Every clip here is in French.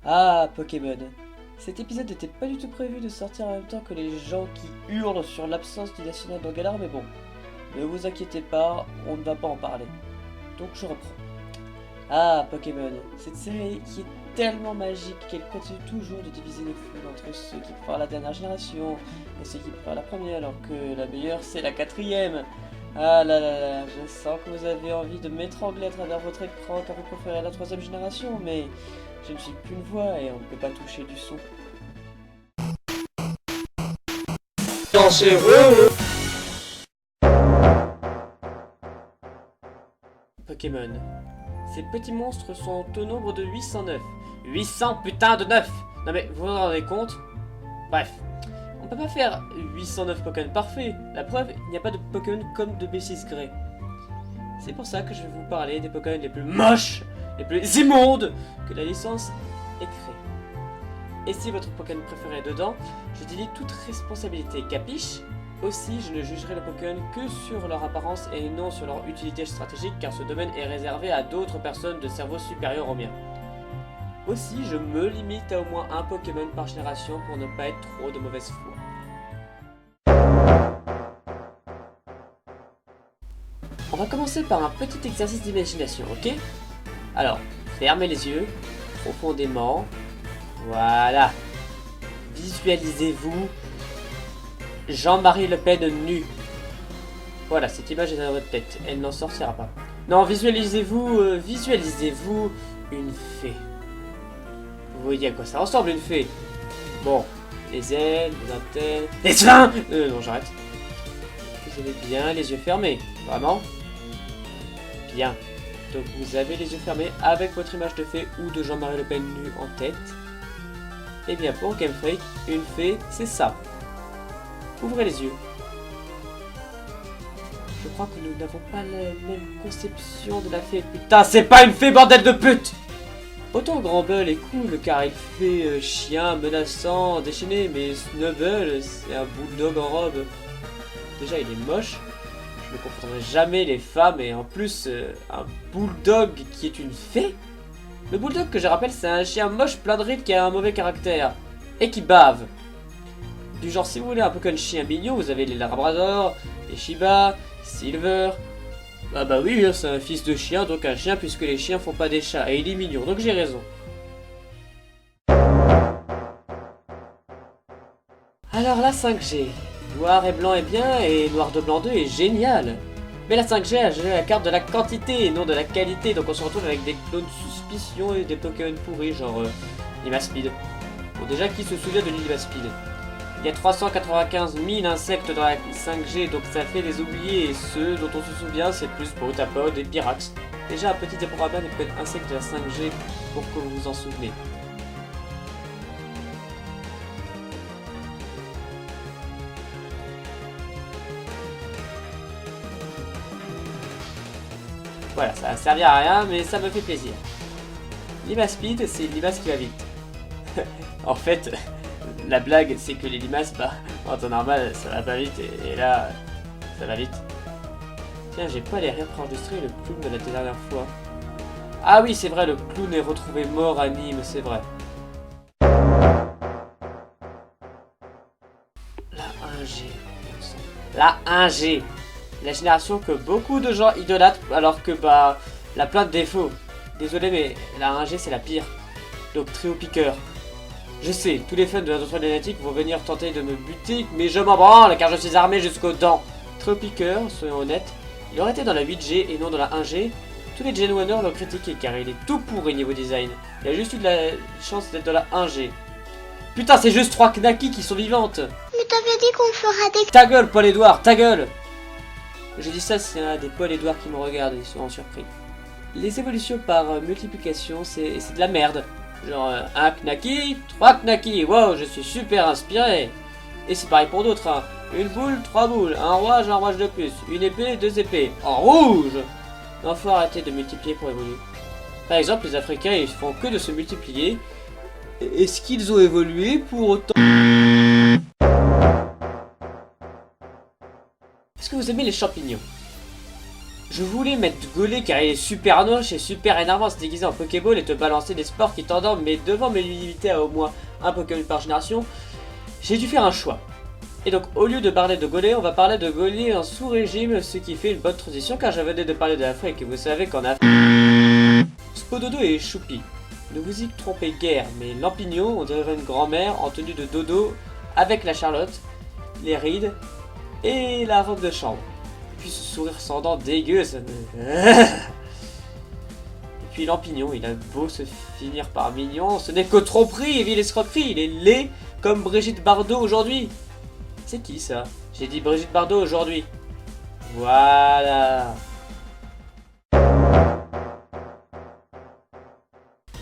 Ah, Pokémon. Cet épisode n'était pas du tout prévu de sortir en même temps que les gens qui hurlent sur l'absence du national dans Galar, mais bon, ne vous inquiétez pas, on ne va pas en parler. Donc je reprends. Ah, Pokémon, cette série qui est tellement magique qu'elle continue toujours de diviser les foules entre ceux qui préfèrent la dernière génération et ceux qui préfèrent la première, alors que la meilleure c'est la quatrième. Ah là là là, je sens que vous avez envie de m'étrangler à travers votre écran car vous préférez la troisième génération, mais je ne suis qu'une voix et on ne peut pas toucher du son. Dangereux. Pokémon. Ces petits monstres sont au nombre de 809. 800 putain de 9. Non mais vous vous en rendez compte? Bref. On peut pas faire 809 Pokémon parfaits. La preuve, il n'y a pas de Pokémon comme de B6 Grey. C'est pour ça que je vais vous parler des Pokémon les plus moches, les plus immondes que la licence ait créés. Et si votre Pokémon préféré est dedans, je délie toute responsabilité, capiche? Aussi, je ne jugerai les Pokémon que sur leur apparence et non sur leur utilité stratégique car ce domaine est réservé à d'autres personnes de cerveau supérieur au mien. Aussi, je me limite à au moins un Pokémon par génération pour ne pas être trop de mauvaise foi. On va commencer par un petit exercice d'imagination, ok? Alors, fermez les yeux, profondément. Voilà. Visualisez-vous Jean-Marie Le Pen nu. Voilà, cette image est dans votre tête, elle n'en sortira pas. Non, visualisez-vous une fée. Vous voyez à quoi ça ressemble une fée? Bon, les ailes, les antennes... Les seins. Non, j'arrête. Vous avez bien les yeux fermés, vraiment? Bien. Donc vous avez les yeux fermés avec votre image de fée ou de Jean-Marie Le Pen nu en tête. Et bien pour Game Freak, une fée, c'est ça. Ouvrez les yeux. Je crois que nous n'avons pas la même conception de la fée. Putain, c'est pas une fée, bordel de pute! Autant Granbull est cool car il fait chien menaçant, déchaîné, mais Snubbull, c'est un bulldog en robe. Déjà, il est moche. Je ne confondrai jamais les femmes et en plus, un bulldog qui est une fée? Le bulldog que je rappelle, c'est un chien moche plein de rides qui a un mauvais caractère. Et qui bave. Du genre, si vous voulez un Pokémon chien mignon, vous avez les Labrador, les Shiba, Silver. Bah oui, c'est un fils de chien, donc un chien puisque les chiens font pas des chats. Et il est mignon, donc j'ai raison. Alors la 5G. Noir et blanc est bien, et noir de blanc 2 est génial. Mais la 5G a joué la carte de la quantité et non de la qualité, donc on se retrouve avec des clones suspicion et des Pokémon pourris, genre Limaspeed. Bon, déjà, qui se souvient de Limaspeed? Il y a 395 000 insectes dans la 5G, donc ça fait des oubliés, et ceux dont on se souvient, c'est plus Potapod et Pyrax. Déjà, un petit déprogramme des Pokémon insectes de la 5G pour que vous vous en souvenez. Voilà, ça va servir à rien, mais ça me fait plaisir. Limaspeed, c'est une limace qui va vite. En fait, la blague, c'est que les limaces, bah, en temps normal, ça va pas vite, et là, ça va vite. Tiens, j'ai pas les rires pour enregistrer le clown de la dernière fois. Ah oui, c'est vrai, le clown est retrouvé mort à Nîmes, c'est vrai. La 1G. La 1G. La génération que beaucoup de gens idolâtrent, alors que, bah, elle a plein de défauts. Désolé, mais la 1G, c'est la pire. Donc, trio piqueur. Je sais, tous les fans de la doctrine génétique vont venir tenter de me buter, mais je m'en branle car je suis armé jusqu'aux dents. Trio piqueur, soyons honnêtes, il aurait été dans la 8G et non dans la 1G. Tous les Gen 1ers l'ont critiqué car il est tout pourri niveau design. Il a juste eu de la chance d'être dans la 1G. Putain, c'est juste 3 Knacky qui sont vivantes. Mais t'avais dit qu'on fera des... Ta gueule, Paul-Édouard, ta gueule. Je dis ça, c'est un des Paul-Édouard qui me regardent, ils seront surpris. Les évolutions par multiplication, c'est de la merde. Genre, un Knacky, 3 Knacky, wow, je suis super inspiré. Et c'est pareil pour d'autres, hein. Une boule, 3 boules, un rouage de plus, une épée, 2 épées, en rouge. Non, faut arrêter de multiplier pour évoluer. Par exemple, les Africains, ils font que de se multiplier. Est-ce qu'ils ont évolué pour autant? Est-ce que vous aimez les champignons? Je voulais mettre Golé car il est super noche et super énervant, se déguiser en Pokéball et te balancer des sports qui t'endorment, mais devant mes limités à au moins un Pokémon par génération, j'ai dû faire un choix. Et donc au lieu de parler de Golé, on va parler de Golé en sous-régime, ce qui fait une bonne transition car je venais de parler de l'Afrique et vous savez qu'en Afrique... Spododo et Choupi. Ne vous y trompez guère, mais Lampignon, on dirait une grand-mère en tenue de dodo avec la Charlotte, les rides et la robe de chambre. Et puis ce sourire sans dents dégueu, ça me... Et puis Lampignon, il a beau se finir par mignon, ce n'est que tromperie et ville escroquerie, il est laid comme Brigitte Bardot aujourd'hui. C'est qui ça? J'ai dit Brigitte Bardot aujourd'hui. Voilà.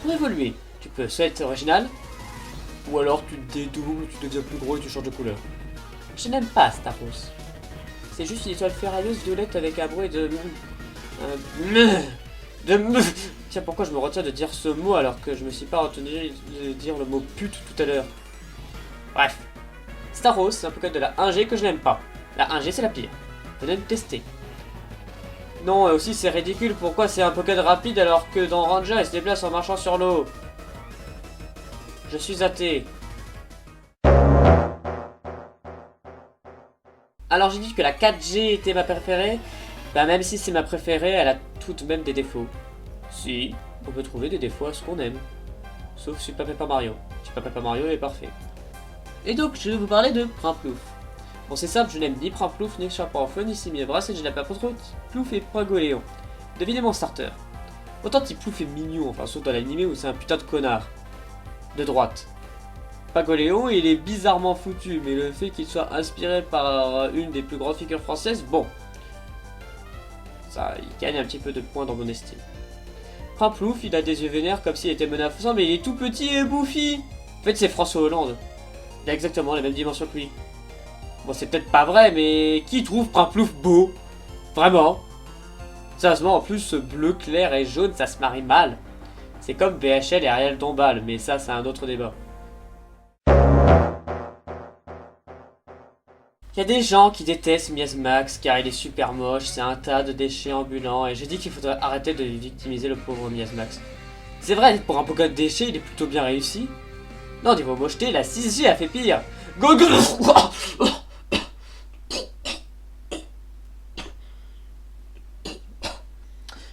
Pour évoluer, tu peux soit être original, ou alors tu te dédoubles, tu deviens plus gros et tu changes de couleur. Je n'aime pas Staros. C'est juste une étoile ferrailleuse violette avec un bruit de... Tiens, pourquoi je me retiens de dire ce mot alors que je me suis pas retenu de dire le mot pute tout à l'heure. Bref. Staros, c'est un Pokémon de la 1G que je n'aime pas. La 1G, c'est la pire. Venez me tester. Non, et aussi c'est ridicule, pourquoi c'est un Pokémon rapide alors que dans Ranger, il se déplace en marchant sur l'eau. Je suis athée. Alors j'ai dit que la 4G était ma préférée. Bah même si c'est ma préférée, elle a tout de même des défauts. Si, on peut trouver des défauts à ce qu'on aime. Sauf Super Paper Mario. Super Paper Mario est parfait. Et donc, je vais vous parler de Primplouf. Bon, c'est simple, je n'aime ni Primplouf, ni Chaperon ni Simievras, et je n'aime pas trop Plouf et Poigoléon. Devinez mon starter. Autant Plouf est mignon, enfin, sauf dans l'animé où c'est un putain de connard. De droite. Pagoléon, il est bizarrement foutu, mais le fait qu'il soit inspiré par une des plus grandes figures françaises, bon. Ça, il gagne un petit peu de points dans mon estime. Primplouf, il a des yeux vénères comme s'il était menaçant, mais il est tout petit et bouffi. En fait, c'est François Hollande. Il a exactement les mêmes dimensions que lui. Bon, c'est peut-être pas vrai, mais qui trouve Primplouf beau? Vraiment? Sérieusement, en plus, ce bleu clair et jaune, ça se marie mal. C'est comme BHL et Ariel Dombal, mais ça, c'est un autre débat. Il y a des gens qui détestent Miasmax car il est super moche, c'est un tas de déchets ambulants, et j'ai dit qu'il faudrait arrêter de victimiser le pauvre Miasmax. C'est vrai, pour un Pokémon déchet, il est plutôt bien réussi. Non, niveau mocheté, la 6G a fait pire. Go go.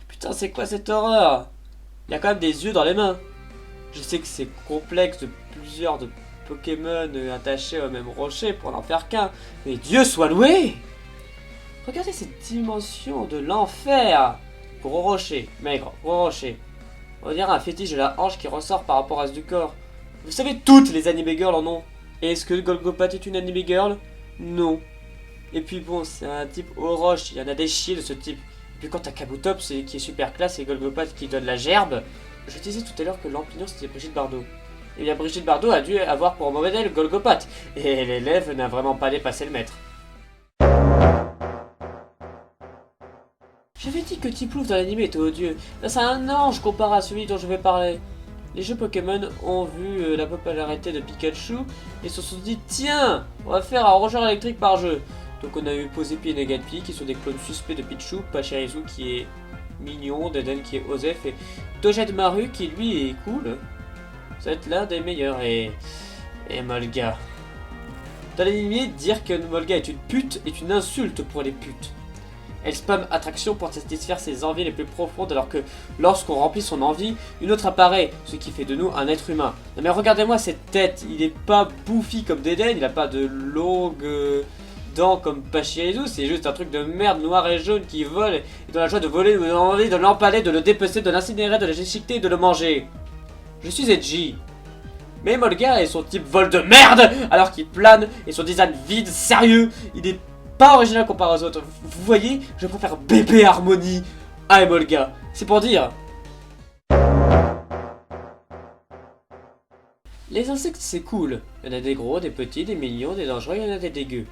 Putain, c'est quoi cette horreur? Il y a quand même des yeux dans les mains. Je sais que c'est complexe de plusieurs de Pokémon attachés au même rocher pour n'en faire qu'un, mais Dieu soit loué! Regardez cette dimension de l'enfer! Gros rocher, maigre, gros rocher. On dirait un fétiche de la hanche qui ressort par rapport à ce du corps. Vous savez, toutes les anime girls en ont. Et est-ce que Golgopat est une anime girl? Non. Et puis bon, c'est un type aux roches, il y en a des chiés de ce type. Et puis quand t'as Kabutops qui est super classe et Golgopat qui donne la gerbe, je disais tout à l'heure que Lampignon c'était Brigitte Bardot. Et bien Brigitte Bardot a dû avoir pour modèle Golgopat, et l'élève n'a vraiment pas dépassé le maître. J'avais dit que Tiplouf dans l'anime était odieux. Là c'est un ange comparé à celui dont je vais parler. Les jeux Pokémon ont vu la popularité de Pikachu et se sont dit tiens, on va faire un rongeur électrique par jeu. Donc on a eu Posépie et Negapi qui sont des clones suspects de Pichu, Pachirisu qui est mignon, Deden qui est Osef et Dojette Maru qui lui est cool. Ça va être l'un des meilleurs et Molga. Dans l'anime, dire que Molga est une pute est une insulte pour les putes. Elle spamme attraction pour satisfaire ses envies les plus profondes alors que lorsqu'on remplit son envie, une autre apparaît, ce qui fait de nous un être humain. Non mais regardez-moi cette tête, il est pas bouffi comme Deden, il a pas de longues dents comme Pachirisu, c'est juste un truc de merde noir et jaune qui vole et dans la joie de voler, nous avons envie de l'empaler, de le dépecer, de l'incinérer, de le déchiqueter et de le manger. Je suis edgy. Mais Molga et son type vol de merde alors qu'il plane et son design vide, sérieux, il est pas original comparé aux autres. Vous voyez, je préfère Bébé Harmonie à Emolga. C'est pour dire. Les insectes c'est cool. Il y en a des gros, des petits, des mignons, des dangereux, il y en a des dégueux.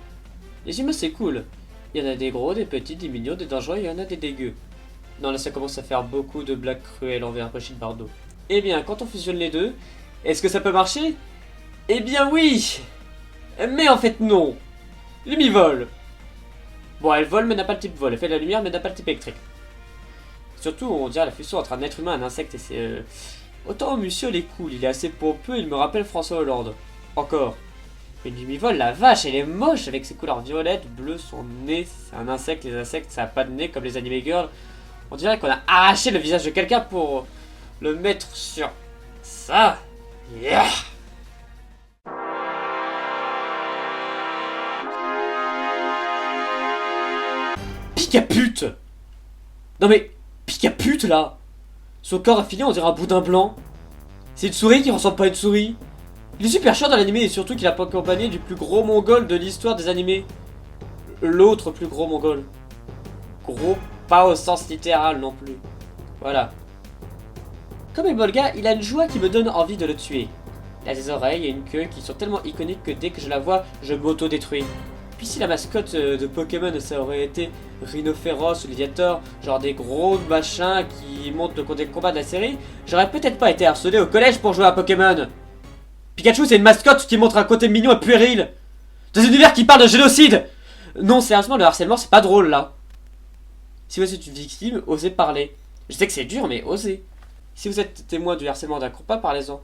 Les humains c'est cool. Il y en a des gros, des petits, des mignons, des dangereux, il y en a des dégueux. Non là ça commence à faire beaucoup de blagues cruelles envers Brigitte Bardot. Eh bien quand on fusionne les deux, est-ce que ça peut marcher? Eh bien oui. Mais en fait non. Lumivole. Bon, elle vole mais n'a pas le type vol, elle fait de la lumière mais n'a pas le type électrique. Surtout, on dirait la fusion entre un être humain et un insecte, et c'est... Autant monsieur, il est cool, il est assez pompeux, il me rappelle François Hollande. Encore. Mais demi-vol, la vache, elle est moche avec ses couleurs violettes, bleues, son nez, c'est un insecte, les insectes, ça a pas de nez comme les anime girls. On dirait qu'on a arraché le visage de quelqu'un pour le mettre sur ça. Yeah. Picapute. Non mais, Picapute là. Son corps affilé, on dirait un boudin blanc. C'est une souris qui ressemble pas à une souris. Il est super chiant dans l'animé et surtout qu'il a pas accompagné du plus gros mongol de l'histoire des animés. L'autre plus gros mongol. Gros, pas au sens littéral non plus. Voilà. Comme Emolga, il a une joie qui me donne envie de le tuer. Il a des oreilles et une queue qui sont tellement iconiques que dès que je la vois, je m'auto-détruis. Puis si la mascotte de Pokémon ça aurait été Rhinophéros ou Lidiator, genre des gros machins qui montent des combats de la série, j'aurais peut-être pas été harcelé au collège pour jouer à Pokémon. Pikachu c'est une mascotte qui montre un côté mignon et puéril. Dans un univers qui parle de génocide. Non, sérieusement, le harcèlement c'est pas drôle là. Si vous êtes une victime, osez parler. Je sais que c'est dur, mais osez. Si vous êtes témoin du harcèlement d'un compas, parlez-en.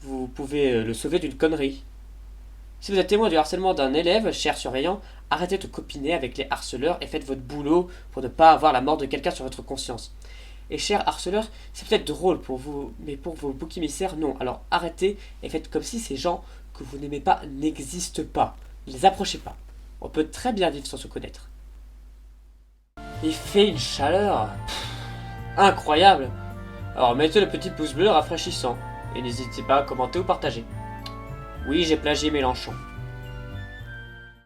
Vous pouvez le sauver d'une connerie. Si vous êtes témoin du harcèlement d'un élève, cher surveillant, arrêtez de copiner avec les harceleurs et faites votre boulot pour ne pas avoir la mort de quelqu'un sur votre conscience. Et cher harceleur, c'est peut-être drôle pour vous, mais pour vos boucs émissaires, non. Alors arrêtez et faites comme si ces gens que vous n'aimez pas n'existent pas. Ne les approchez pas. On peut très bien vivre sans se connaître. Il fait une chaleur incroyable. Alors mettez le petit pouce bleu rafraîchissant. Et n'hésitez pas à commenter ou partager. Oui, j'ai plagié Mélenchon.